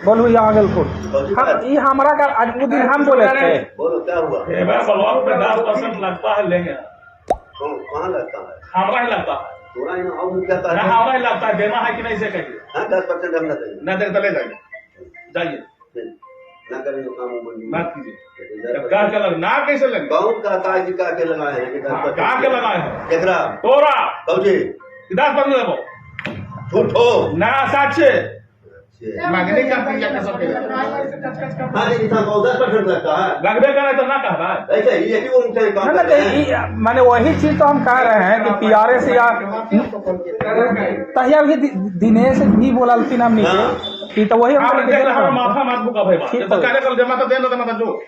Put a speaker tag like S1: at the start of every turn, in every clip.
S1: बोलो यहाँ आगलपुर ये हमारा का आज वो दिन हम बोले थे।
S2: बोलो क्या हुआ?
S3: ब्लॉक में 10% लगता है, लेंगे
S2: कहाँ लगता है?
S3: हमारा ही लगता है,
S2: थोड़ा ही और क्या
S3: ना हमारा ही लगता है। देना है कि नहीं से कहिए।
S2: हाँ 10% हम ना देंगे,
S3: न दे तो ले जाइए, जाइए
S2: ना करेंगे काम
S3: मत कीजिए। कहाँ के लग ना कैसे लगे?
S2: बहुत का जी का के लगाए हैं,
S3: कहाँ के लगाए हैं?
S2: केकरा
S3: तोरा
S2: कौजी
S3: 10% देबो
S2: झूठो
S3: ना साचे
S2: मांगने का पिया का सब हाँ जी किसान को 10% लगता है,
S3: लगबे करे तो ना कहबा
S2: ऐसे ये क्यों उनसे काम
S1: ना माने वही चीज तो हम कह रहे हैं कि PRS या तहिया भी दिनेश भी बोला थी नाम नीचे कि तो वही हम
S3: माथा मत बुका भाई तो करे कल जमा तो देना तो जो।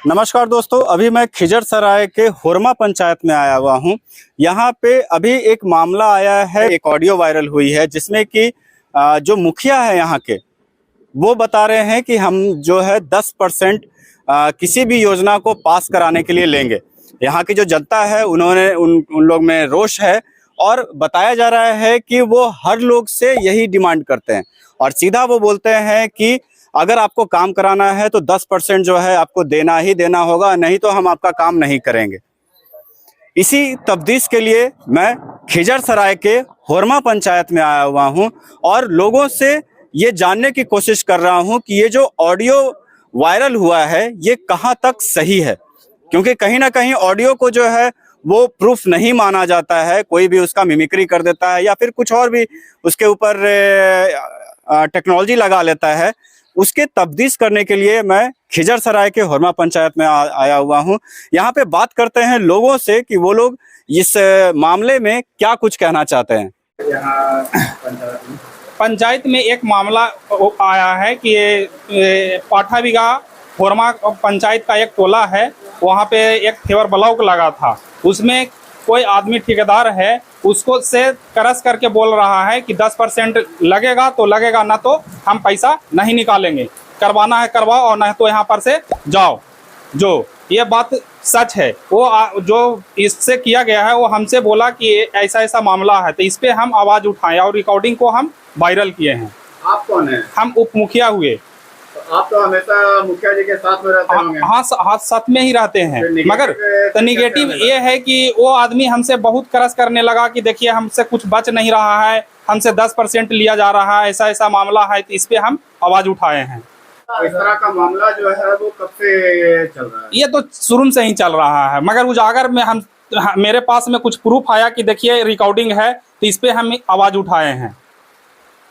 S4: नमस्कार दोस्तों, अभी मैं खिजरसराय के होरमा पंचायत में आया हुआ हूं। यहाँ पे अभी एक मामला आया है, एक ऑडियो वायरल हुई है जिसमें कि जो मुखिया है यहाँ के वो बता रहे हैं कि हम जो है 10% किसी भी योजना को पास कराने के लिए लेंगे। यहाँ की जो जनता है उन्होंने उन लोग में रोष है और बताया जा रहा है कि वो हर लोग से यही डिमांड करते हैं और सीधा वो बोलते हैं कि अगर आपको काम कराना है तो 10% जो है आपको देना ही देना होगा, नहीं तो हम आपका काम नहीं करेंगे। इसी तफ्तीश के लिए मैं खिजरसराय के होरमा पंचायत में आया हुआ हूं और लोगों से ये जानने की कोशिश कर रहा हूं कि ये जो ऑडियो वायरल हुआ है ये कहां तक सही है, क्योंकि कहीं ना कहीं ऑडियो को जो है वो प्रूफ नहीं माना जाता है, कोई भी उसका मिमिक्री कर देता है या फिर कुछ और भी उसके ऊपर टेक्नोलॉजी लगा लेता है। उसके तफ्तीश करने के लिए मैं खिजरसराय के होरमा पंचायत में आया हुआ हूं। यहाँ पे बात करते हैं लोगों से कि वो लोग इस मामले में क्या कुछ कहना चाहते हैं। पंचायत में एक मामला आया है कि पाठाबिगा होरमा पंचायत का एक टोला है, वहाँ पे एक फेवर ब्लॉक लगा था, उसमें कोई आदमी ठेकेदार है उसको से करस करके बोल रहा है कि 10% लगेगा तो लगेगा, ना तो हम पैसा नहीं निकालेंगे, करवाना है करवाओ और नहीं तो यहाँ पर से जाओ। जो ये बात सच है, वो जो इससे किया गया है वो हमसे बोला कि ऐसा ऐसा मामला है, तो इस पे हम आवाज़ उठाएं और रिकॉर्डिंग को हम वायरल किए हैं।
S5: आप कौन है?
S4: हम उप मुखिया हुए।
S5: आप तो हमेशा मुखिया जी के साथ में रहते होंगे।
S4: हाँ साथ में ही रहते हैं, मगर तो निगेटिव ये है कि वो आदमी हमसे बहुत करस करने लगा कि देखिए हमसे कुछ बच नहीं रहा है, हमसे 10% लिया जा रहा है, ऐसा ऐसा मामला है, तो इस पे हम आवाज उठाए हैं।
S5: इस तरह का मामला जो है वो कब से चल रहा है?
S4: ये तो शुरू से ही चल रहा है, मगर उजागर में मेरे पास में कुछ प्रूफ आया कि देखिए रिकॉर्डिंग है, तो इस पे हम आवाज उठाए हैं।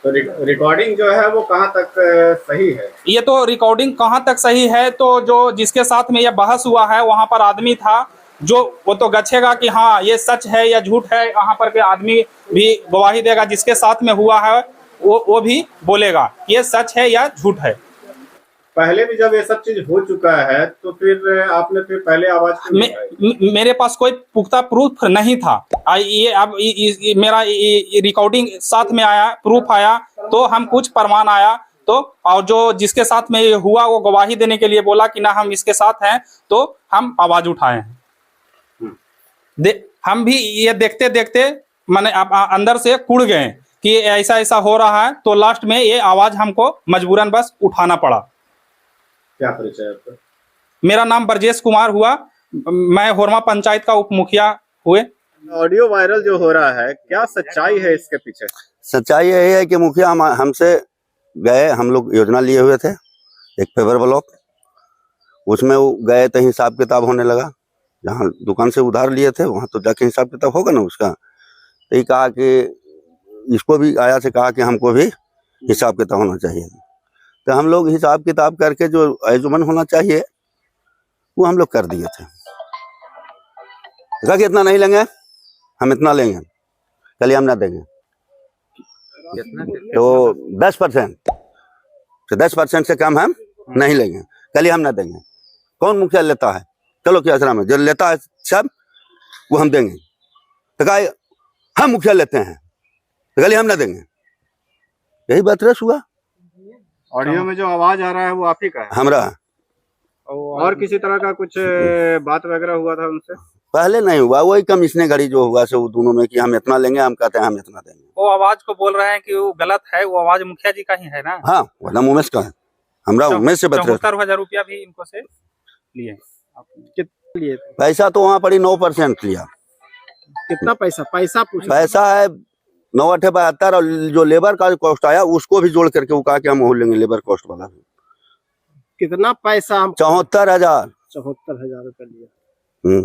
S5: तो रिकॉर्डिंग जो है वो कहाँ तक सही है?
S4: ये तो रिकॉर्डिंग कहाँ तक सही है, तो जो जिसके साथ में ये बहस हुआ है वहाँ पर आदमी था, जो वो तो गछेगा कि हाँ ये सच है या झूठ है, यहाँ पर के आदमी भी गवाही देगा, जिसके साथ में हुआ है वो भी बोलेगा ये सच है या झूठ है।
S5: पहले भी जब ये सब चीज हो चुका है तो फिर आपने फिर पहले आवाज क्यों नहीं उठाई?
S4: मेरे पास कोई पुख्ता प्रूफ नहीं था। ये अब मेरा रिकॉर्डिंग साथ में आया, प्रूफ आया तो हम कुछ प्रमाण आया तो, और जो जिसके साथ में हुआ वो गवाही देने के लिए बोला कि ना हम इसके साथ हैं, तो हम आवाज उठाए हैं। हम भी ये देखते देखते मैंने अंदर से कुड़ गए कि ऐसा ऐसा हो रहा है, तो लास्ट में ये आवाज हमको मजबूरन बस उठाना पड़ा।
S5: क्या परिचय आपका?
S4: मेरा नाम ब्रजेश कुमार हुआ, मैं होरमा पंचायत का उप मुखिया हुए।
S5: ऑडियो वायरल जो हो रहा है, क्या सच्चाई है इसके पीछे?
S2: सच्चाई यही है कि मुखिया हमसे गए, हम लोग योजना लिए हुए थे एक फेवर ब्लॉक, उसमें वो गए तो हिसाब किताब होने लगा, जहाँ दुकान से उधार लिए थे वहाँ तो जाके हिसाब किताब होगा ना उसका। तो ये कहा कि इसको भी आया से कहा कि हमको भी हिसाब किताब होना चाहिए, तो हम लोग हिसाब किताब करके जो आयोजन होना चाहिए वो हम लोग कर दिए थे। कहा कि इतना नहीं लेंगे, हम इतना लेंगे, चलिए हम ना देंगे, तो 10% तो 10% से कम हम नहीं लेंगे, चलिए हम ना देंगे। कौन मुखिया लेता है? चलो कि आश्रम में जो लेता है सब वो हम देंगे। तो कहा हम मुखिया लेते हैं, तो कहली हम ना देंगे। यही बात रस हुआ।
S5: ऑडियो में जो आवाज आ रहा है वो आप ही का है?
S2: हमरा
S5: और किसी तरह का कुछ बात वगैरह हुआ था उनसे?
S2: पहले नहीं हुआ, वही कमिश्नर घड़ी जो हुआ से वो दोनों में कि हम इतना लेंगे, हम कहते हैं हम इतना देंगे।
S1: वो आवाज को बोल रहे हैं कि वो गलत है, वो आवाज मुखिया जी का ही है ना?
S2: हाँ, वरना उमेश का है, हमरा उमेश से बता।
S1: 74,000 रुपया भी इनको से लिए
S5: कितने लिए?
S2: पैसा तो वहाँ पड़ी 9% लिया।
S5: कितना पैसा?
S2: पैसा है 9,872 और जो लेबर का कॉस्ट आया उसको भी जोड़ करके वो कहा कि हम वो लेंगे लेबर कॉस्ट वाला।
S5: कितना पैसा?
S2: 74,000।
S5: 74,000 रुपया लिया।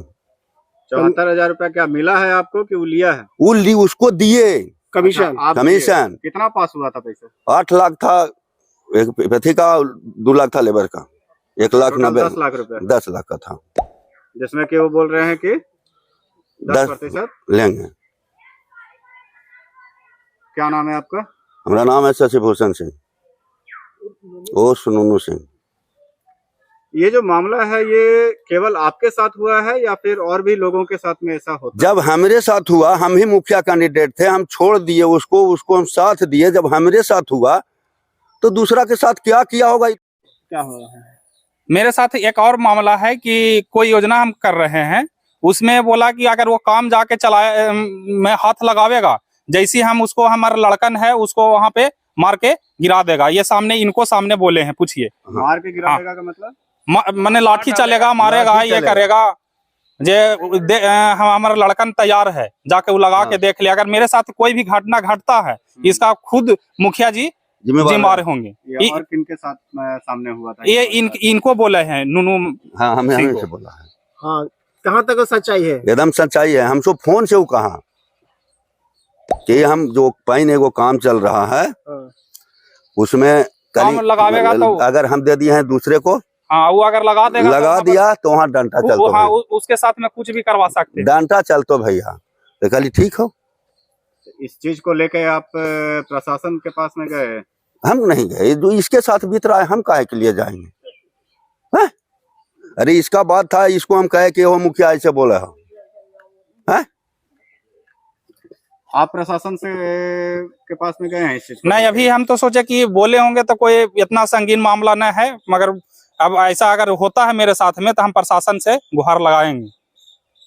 S5: 74,000 रुपया क्या मिला है आपको कि वो लिया है?
S2: वो उसको दिए
S5: कमीशन।
S2: कमीशन।
S5: कितना पास हुआ था पैसा?
S2: 8 लाख था एक व्यक्ति का, 2 लाख था लेबर का, 1,90,000।
S5: 10 लाख रुपया।
S2: 10 लाख का था,
S5: जिसमें कि वो बोल रहे हैं कि 10%
S2: लेंगे।
S5: क्या नाम है आपका?
S2: हमारा नाम है शशिभूषण सिंह ओ सुनूनू सिंह।
S5: ये जो मामला है ये केवल आपके साथ हुआ है या फिर और भी लोगों के साथ में ऐसा होता है?
S2: जब हमारे साथ हुआ, हम ही मुखिया कैंडिडेट थे, हम छोड़ दिए उसको हम साथ दिए। जब हमारे साथ हुआ तो दूसरा के साथ क्या किया होगा?
S5: क्या हो रहा है?
S1: मेरे साथ एक और मामला है कि कोई योजना हम कर रहे हैं, उसमें बोला कि अगर वो काम जाके चलाए में हाथ लगावेगा, जैसे हम उसको, हमारा लड़कन है उसको वहां पे मार के गिरा देगा। ये सामने इनको सामने बोले हैं, पूछिए।
S5: मार के गिरा देगा का मतलब?
S1: मैंने लाठी चलेगा, मारेगा, ये करेगा। हमारा लड़कन तैयार है, जाके वो लगा के देख ले। अगर मेरे साथ कोई भी घटना घटता है, इसका खुद मुखिया जी जिम्मेदार होंगे।
S5: ये और किनके साथ सामने हुआ था?
S1: ये इनको बोले हैं, नूनू।
S2: हाँ, हमें से बोला है।
S5: हाँ, कहाँ तक सच्चाई है?
S2: एकदम सच्चाई है। हमसे फोन से वो कहा कि हम जो पाइन एगो काम चल रहा है उसमें
S1: काम लगावेगा तो
S2: अगर हम दे दिए हैं दूसरे को,
S1: हाँ, वो अगर लगा
S2: दिया तो वहाँ डंटा चलता।
S1: हाँ, उसके साथ में कुछ भी करवा सकते हैं,
S2: डंटा चलतो भैया। तो कहली ठीक हो।
S5: इस चीज को लेके आप प्रशासन के पास में गए?
S2: हम नहीं गए, जो इसके साथ बीत रहा है हम काहे के लिए जाएंगे? है? अरे इसका बात था, इसको हम कहे कि वो मुखिया ऐसे बोला है।
S5: आप प्रशासन से के पास में गए हैं इस चीज?
S1: नहीं, अभी हम तो सोचे कि बोले होंगे तो कोई इतना संगीन मामला न है, मगर अब ऐसा अगर होता है मेरे साथ में तो हम प्रशासन से गुहार लगाएंगे।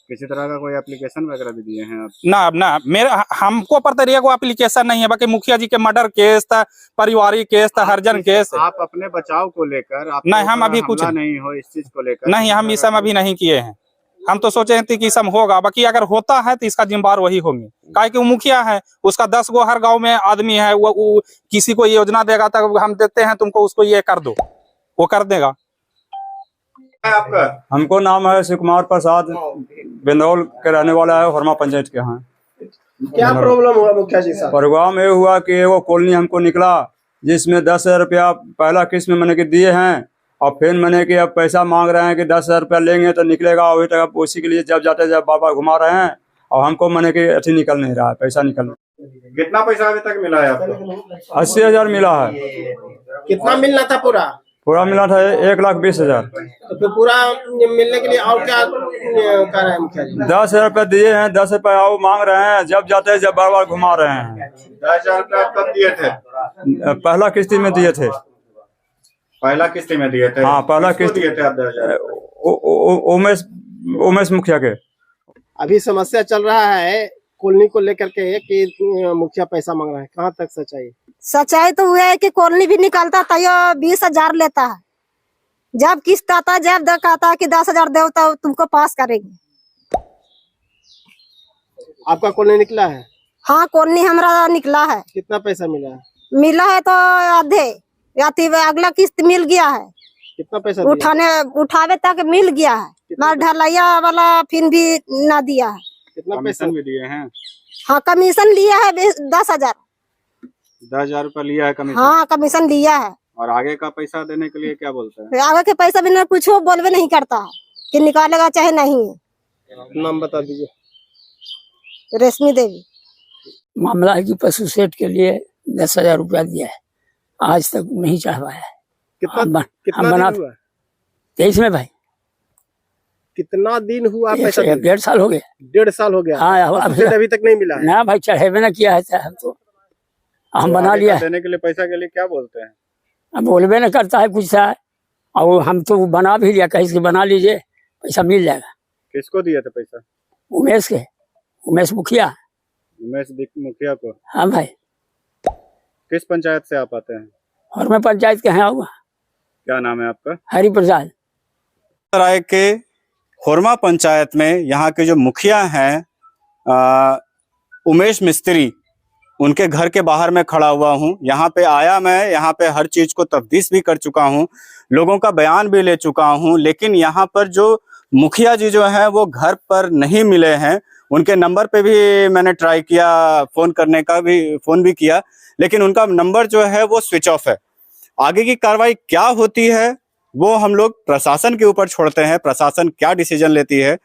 S5: किसी तरह का कोई एप्लीकेशन वगैरह भी दिए हैं आप?
S1: ना मेरे हमको पर तरीके को एप्लीकेशन नहीं है, बाकी मुखिया जी के मर्डर केस था, पारिवारिक केस था, हरिजन केस।
S5: आप अपने बचाव को लेकर
S1: नहीं, हम अभी कुछ
S5: नहीं हो इस चीज को लेकर?
S1: नहीं, हम इस समय अभी नहीं किए हैं। हम तो सोचे थे कि सब होगा, बाकी अगर होता है तो इसका जिम्मेदार वही होंगे, काहे कि वो मुखिया है, उसका 10 गो हर गांव में आदमी है। वो किसी को ये योजना देगा तो हम देते हैं तुमको, उसको ये कर दो, वो कर देगा।
S5: आपका?
S6: हमको नाम है शिव कुमार प्रसाद, बिंदौल के रहने वाला है, होरमा पंचायत के हैं।
S5: क्या प्रॉब्लम हुआ मुखिया जी साहब?
S6: प्रोग्राम ये हुआ कि वो कॉलोनी हमको निकला जिसमें 10,000 रुपया पहला किस्त में मैंने के दिए हैं, और फिर मैंने कि अब पैसा मांग रहे हैं कि 10,000 रुपया लेंगे तो निकलेगा, अभी तक उसी के लिए जब जाते जब बार घुमा रहे हैं, और हमको मैंने कि अथी निकल नहीं रहा है, पैसा निकल।
S5: कितना पैसा अभी तक मिला है आपको?
S6: 80,000 मिला है।
S5: कितना मिलना था
S6: पूरा मिला था 1,20,000।
S5: तो फिर पूरा मिलने के लिए और क्या कर रहे हैं मुखिया जी?
S6: 10,000 रुपया दिए हैं, 10 रुपया और मांग रहे हैं, जब जाते जब बार बार घुमा रहे हैं।
S5: 10,000 रुपया कब दिए थे?
S6: पहला किस्ती में दिए थे।
S5: पहला किस्ती में दिए थे?
S6: हाँ, पहला किस्त
S5: दिए थे आप 10,000?
S6: उमेश मुखिया के।
S5: अभी समस्या चल रहा है कॉलोनी को लेकर के कि मुखिया पैसा मांग रहा है, कहाँ तक सच्चाई?
S7: सच्चाई तो हुआ है कि कॉलोनी भी निकालता था, ये 20,000 लेता है। जब किस्त आता, जब दिखाता है कि 10,000 दो तो तुमको पास करेंगे।
S5: आपका कॉलोनी निकला है?
S7: हाँ, कॉलोनी हमारा निकला है।
S5: कितना पैसा मिला है?
S7: मिला है तो आधे, या अगला किस्त मिल गया है।
S5: कितना पैसा
S7: उठावे तक मिल गया है, मगर ढलैया वाला फिर भी ना दिया है।
S5: कितना पैसा भी दिए हैं?
S7: हाँ, कमीशन लिया है 10,000।
S5: 10,000 रुपया लिया है कमीशन?
S7: हाँ, कमीशन लिया है।
S5: और आगे का पैसा देने के लिए क्या बोलता है?
S7: आगे के पैसा बिना कुछ बोलवे नहीं करता है कि निकालेगा चाहे नहीं।
S5: नाम बता दीजिए।
S7: रेशमी देवी।
S8: मामला है कि पशु सेट के लिए 10,000 रुपया दिया है, आज तक नहीं चढ़वाया है।
S5: कितना
S8: हम बना 23 में भाई।
S9: कितना दिन हुआ
S8: एक
S9: पैसा
S8: से 1.5 साल हो गए।
S9: 1.5 साल हो गया।
S8: हाँ
S9: अभी तक नहीं मिला है।
S8: ना भाई, चढ़ेबे ना किया है हम तो, हम
S5: तो
S8: बना
S5: आगे
S8: लिया
S5: का
S8: है।
S5: देने के लिए पैसा के लिए क्या बोलते हैं?
S8: अब बोलबे ना करता है कुछ सा, और हम तो बना भी लिया, कहीं से बना लीजिए पैसा मिल जाएगा।
S5: किसको दिए थे पैसा?
S8: उमेश के, उमेश मुखिया।
S5: उमेश मुखिया को।
S8: हाँ भाई,
S5: किस पंचायत से आप आते हैं?
S8: और मैं पंचायत के यहाँ हुआ,
S5: क्या नाम है आपका?
S8: हरि प्रसाद।
S4: राय के होरमा पंचायत में यहाँ के जो मुखिया हैं उमेश मिस्त्री, उनके घर के बाहर में खड़ा हुआ हूँ। यहाँ पे आया मैं, यहाँ पे हर चीज को तफ्तीश भी कर चुका हूँ, लोगों का बयान भी ले चुका हूँ, लेकिन यहाँ पर जो मुखिया जी जो है वो घर पर नहीं मिले हैं। उनके नंबर पे भी मैंने ट्राई किया, फोन भी किया, लेकिन उनका नंबर जो है वो स्विच ऑफ है। आगे की कार्रवाई क्या होती है वो हम लोग प्रशासन के ऊपर छोड़ते हैं, प्रशासन क्या डिसीजन लेती है।